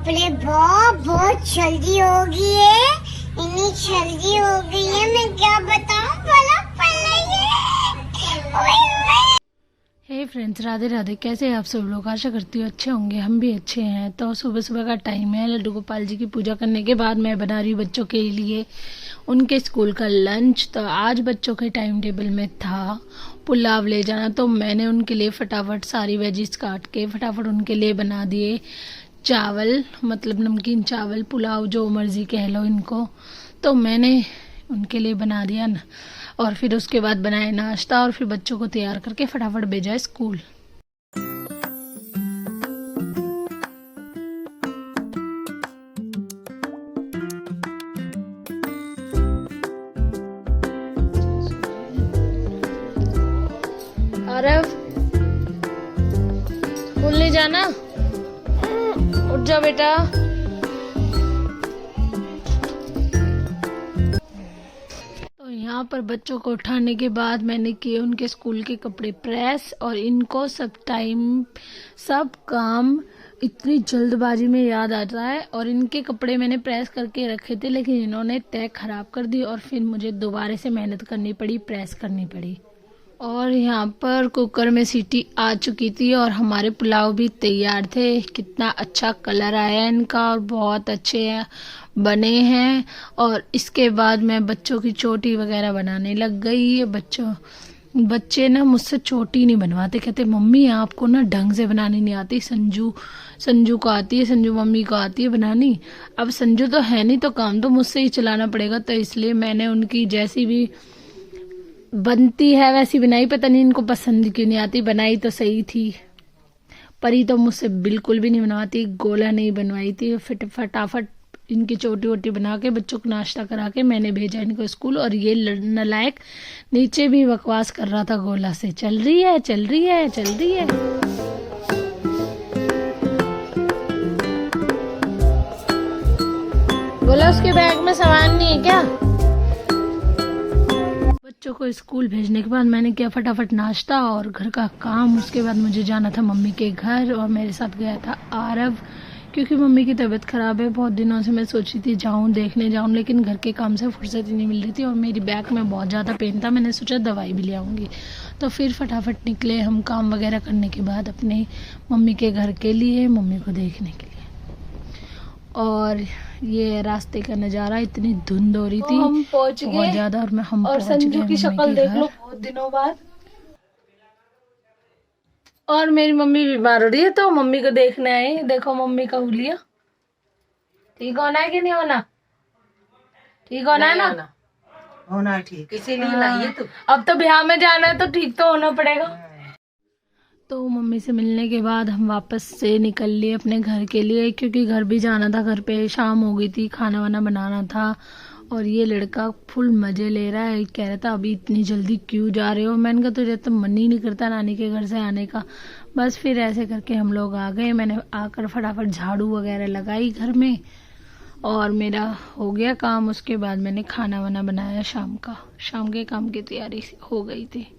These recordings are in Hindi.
हे फ्रेंड्स, राधे राधे। कैसे हैं आप सब लोग? आशा करती हूँ अच्छे होंगे, हम भी अच्छे हैं। तो सुबह सुबह का टाइम है, लड्डू गोपाल जी की पूजा करने के बाद मैं बना रही हूँ बच्चों के लिए उनके स्कूल का लंच। तो आज बच्चों के टाइम टेबल में था पुलाव ले जाना, तो मैंने उनके लिए फटाफट सारी वेजिस काट के फटाफट उनके लिए बना दिए चावल, मतलब नमकीन चावल, पुलाव जो मर्जी कह लो इनको। तो मैंने उनके लिए बना दिया ना, और फिर उसके बाद बनाए नाश्ता, और फिर बच्चों को तैयार करके फटाफट भेजा स्कूल। आरव, स्कूल नहीं जाना? उठ जा बेटा। तो यहाँ पर बच्चों को उठाने के बाद मैंने किए उनके स्कूल के कपड़े प्रेस, और इनको सब काम इतनी जल्दबाजी में याद आता है। और इनके कपड़े मैंने प्रेस करके रखे थे, लेकिन इन्होंने तय खराब कर दी और फिर मुझे दोबारा से मेहनत करनी पड़ी, प्रेस करनी पड़ी। और यहाँ पर कुकर में सीटी आ चुकी थी और हमारे पुलाव भी तैयार थे। कितना अच्छा कलर आया इनका और बहुत अच्छे बने हैं। और इसके बाद मैं बच्चों की चोटी वगैरह बनाने लग गई। बच्चे ना मुझसे चोटी नहीं बनवाते, कहते मम्मी आपको ना ढंग से बनानी नहीं आती। संजू को आती है, संजू मम्मी को आती है बनानी। अब संजू तो है नहीं, तो काम तो मुझसे ही चलाना पड़ेगा। तो इसलिए मैंने उनकी जैसी भी बनती है वैसी बनाई। पता नहीं इनको पसंद क्यों नहीं आती, बनाई तो सही थी। परी तो मुझसे बिल्कुल भी नहीं बनवाती, गोला नहीं बनवाई थी। फटाफट इनकी चोटी वोटी बना के बच्चों को नाश्ता करा के मैंने भेजा इनको स्कूल। और ये नलायक नीचे भी बकवास कर रहा था गोला से, चल रही है चल रही है चल रही है। बोला उसके बैग में सामान नहीं है क्या? बच्चों को स्कूल भेजने के बाद मैंने किया फटाफट नाश्ता और घर का काम। उसके बाद मुझे जाना था मम्मी के घर, और मेरे साथ गया था आरव, क्योंकि मम्मी की तबीयत खराब है। बहुत दिनों से मैं सोची थी देखने जाऊं, लेकिन घर के काम से फुर्सत ही नहीं मिल रही थी और मेरी बैक में बहुत ज़्यादा पेन था। मैंने सोचा दवाई भी ले आऊँगी। तो फिर फटाफट निकले हम काम वगैरह करने के बाद अपने मम्मी के घर के लिए, मम्मी को देखने के लिए। और ये रास्ते का नज़ारा, इतनी धुंध हो रही थी, हम पहुंच गए बहुत ज्यादा। और संजू की शक्ल देख लो बहुत दिनों बाद। और मेरी मम्मी बीमार हो रही है, तो मम्मी को देखने आए। देखो मम्मी का हुलिया ठीक होना है कि नहीं होना? ठीक होना है ना? होना ठीक, इसीलिए लाई है तू। अब तो ब्याह में जाना है तो ठीक तो होना पड़ेगा। तो मम्मी से मिलने के बाद हम वापस से निकल लिए अपने घर के लिए, क्योंकि घर भी जाना था। घर पे शाम हो गई थी, खाना वाना बनाना था। और ये लड़का फुल मजे ले रहा है, कह रहा था अभी इतनी जल्दी क्यों जा रहे हो? मैंने कहा तुझे तो मन ही नहीं करता नानी के घर से आने का। बस फिर ऐसे करके हम लोग आ गए। मैंने आकर फटाफट झाड़ू वगैरह लगाई घर में और मेरा हो गया काम। उसके बाद मैंने खाना वाना बनाया शाम के काम की तैयारी हो गई थी।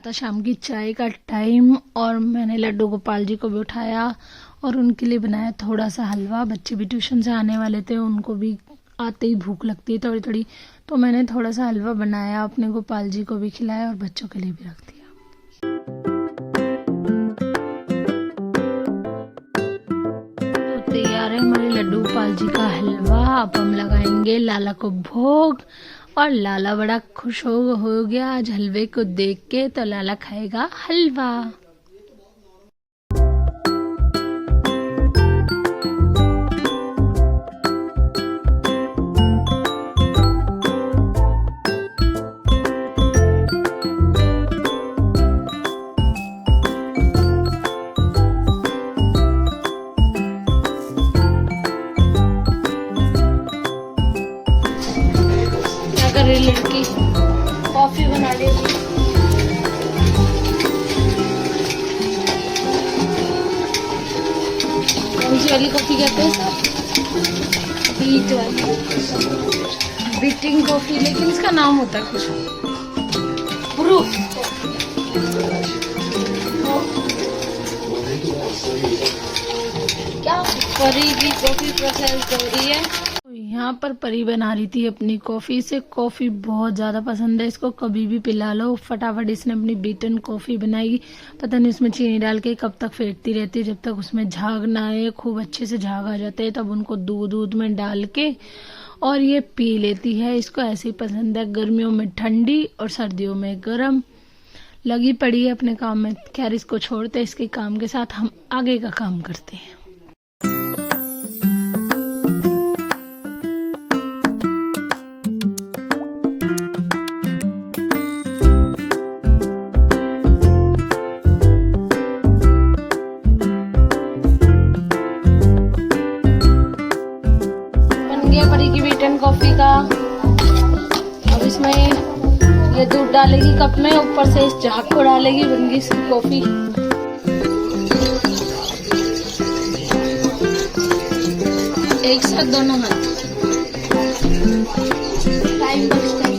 था शाम की चाय का टाइम, और मैंने लड्डू गोपाल जी को भी उठाया और उनके लिए बनाया थोड़ा सा हलवा। बच्चे भी ट्यूशन से आने वाले थे, उनको भी आते ही भूख लगती है थोड़ी थोड़ी, तो मैंने थोड़ा सा हलवा बनाया, अपने गोपाल जी को भी खिलाया और बच्चों के लिए भी रख दिया। तो तैयार है हमारे लड्डू गोपाल जी का हलवा। अब हम लगाएंगे लाला को भोग, और लाला बड़ा खुश हो गया आज हलवे को देख के। तो लाला खाएगा हलवा। लड़की कॉफी बना ली। वाली कॉफी कहते हैं सब, बीट वाली, बीटिंग कॉफी, लेकिन इसका नाम होता है कुछ ब्रू। क्या परी की कॉफी प्रोसेस हो रही है। यहाँ पर परी बना रही थी अपनी कॉफी। इसे कॉफी बहुत ज़्यादा पसंद है, इसको कभी भी पिला लो। फटाफट इसने अपनी बीटन कॉफी बनाई। पता नहीं उसमें चीनी डाल के कब तक फेंटती रहती है, जब तक उसमें झाग ना आए। खूब अच्छे से झाग आ जाते हैं तब उनको दूध में डाल के और ये पी लेती है। इसको ऐसे ही पसंद है, गर्मियों में ठंडी और सर्दियों में गर्म। लगी पड़ी है अपने काम में। खैर इसको छोड़ते, इसके काम के साथ हम आगे का काम करते हैं। परी की बीटन कॉफी का। अब इसमें ये दूध डालेगी कप में, ऊपर से इस झाग को डालेगी, बन गई इसकी कॉफी। एक साथ दोनों हाथ। टाइम बचता है।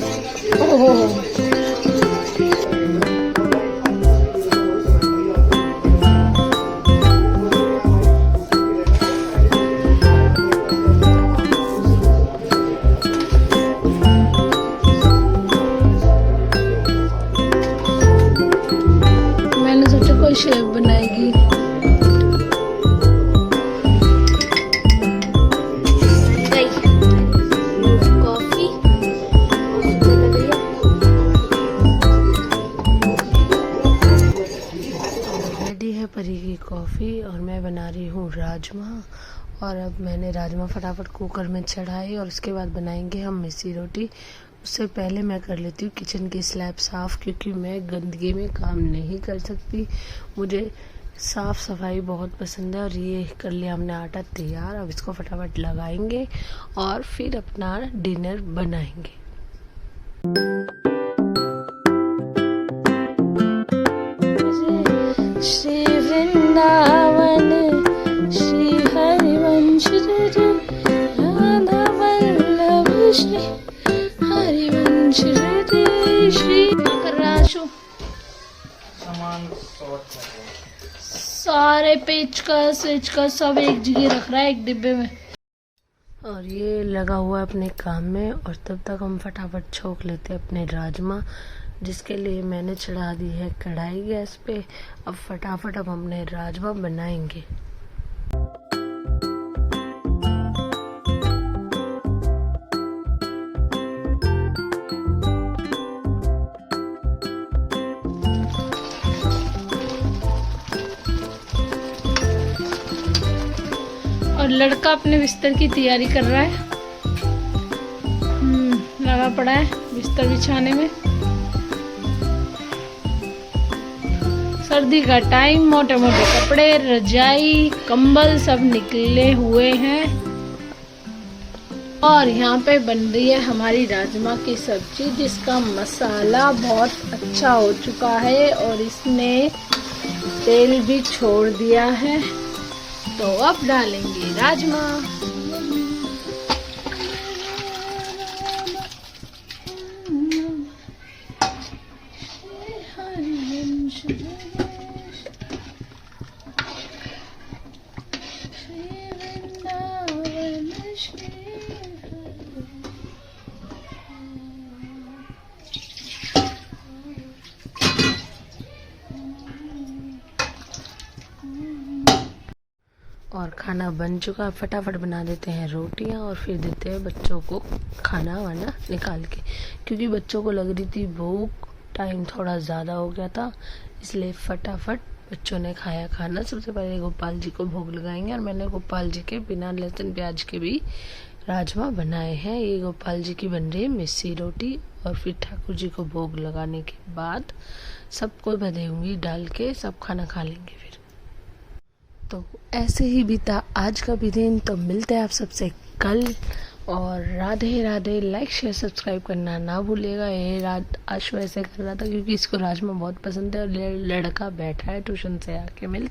शेफ बनाएगी। कॉफी रेडी है परी की कॉफी और मैं बना रही हूँ राजमा। और अब मैंने राजमा फटाफट कुकर में चढ़ाई और उसके बाद बनाएंगे हम मिस्सी रोटी। उससे पहले मैं कर लेती हूँ किचन की स्लैब साफ़, क्योंकि मैं गंदगी में काम नहीं कर सकती। मुझे साफ़ सफाई बहुत पसंद है। और ये कर लिया हमने आटा तैयार। अब इसको फटाफट लगाएंगे और फिर अपना डिनर बनाएंगे। श्री वृंदावन श्री हरिवंश राधा वल्लभ श्री सारे पेचकस सब एक जगह रख रहा है एक डिब्बे में। और ये लगा हुआ है अपने काम में। और तब तक हम फटाफट छोक लेते हैं अपने राजमा, जिसके लिए मैंने चढ़ा दी है कढ़ाई गैस पे। अब फटाफट हम अपने राजमा बनाएंगे। और लड़का अपने बिस्तर की तैयारी कर रहा है। लगा पड़ा है बिस्तर बिछाने में। सर्दी का टाइम, मोटे मोटे कपड़े, रजाई, कंबल सब निकले हुए हैं। और यहाँ पे बन रही है हमारी राजमा की सब्जी, जिसका मसाला बहुत अच्छा हो चुका है और इसने तेल भी छोड़ दिया है। तो अब डालेंगे राजमा। और खाना बन चुका, फटाफट बना देते हैं रोटियां और फिर देते हैं बच्चों को खाना वाना निकाल के, क्योंकि बच्चों को लग रही थी भूख। टाइम थोड़ा ज़्यादा हो गया था, इसलिए फटाफट बच्चों ने खाया खाना। सबसे पहले गोपाल जी को भोग लगाएंगे और मैंने गोपाल जी के बिना लहसुन प्याज के भी राजमा बनाए हैं। ये गोपाल जी की बन रही है मिस्सी रोटी। और फिर ठाकुर जी को भोग लगाने के बाद सबको बधाई डाल के सब खाना खा लेंगे। फिर तो ऐसे ही बीता आज का भी दिन। तो मिलते हैं आप सबसे कल। और Radhe Radhe. Like share subscribe करना ना भूलिएगा। ये आशु ऐसे कर रहा था क्योंकि इसको राजमा बहुत पसंद है और लड़का बैठा है ट्यूशन से आके। मिलते